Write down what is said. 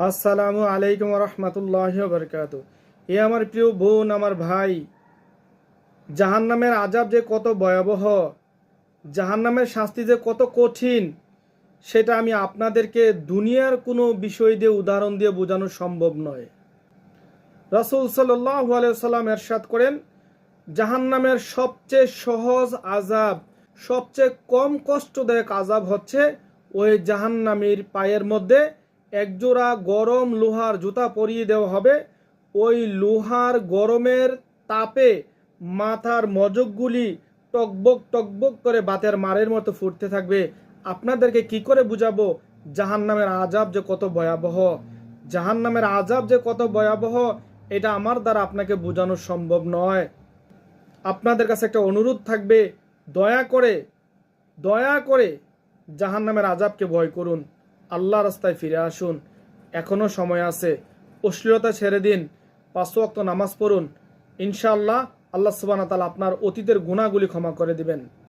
আসসালামু আলাইকুম রহমতুল্লাহ বরকাত। এ আমার প্রিয় বোন, আমার ভাই, জাহান্নামের আযাব যে কত ভয়াবহ, জাহান্নামের শাস্তি যে কত কঠিন, সেটা আমি আপনাদেরকে দুনিয়ার কোনো বিষয় দিয়ে উদাহরণ দিয়ে বোঝানো সম্ভব নয়। রাসূল সাল্লাল্লাহু আলাইহি সাল্লাম ইরশাদ করেন, জাহান্নামের সবচেয়ে সহজ আযাব, সবচেয়ে কম কষ্টদায়ক আযাব হচ্ছে ওই জাহান্নামীর পায়ের মধ্যে একজোড়া গরম লোহার জুতা পরিয়ে দেওয়া হবে। ওই লোহার গরমের তাপে মাথার মজকগুলি টকবক টকবক করে বাতের মারের মতো ফুটতে থাকবে। আপনাদেরকে কি করে বুঝাবো জাহান্নামের আযাব যে কত ভয়াবহ, জাহান্নামের আযাব যে কত ভয়াবহ, এটা আমার দ্বারা আপনাকে বোঝানো সম্ভব নয়। আপনাদের কাছে একটা অনুরোধ থাকবে, দয়া করে জাহান্নামের আযাবকে ভয় করুন, আল্লাহ রাস্তায় ফিরে আসুন। এখনো সময় আছে, অশ্লীলতা ছেড়ে দিন, 5 ওয়াক্ত নামাজ পড়ুন। ইনশাআল্লাহ আল্লাহ সুবহানাহু ওয়া তাআলা আপনার অতীতের গুনাহগুলি ক্ষমা করে দিবেন।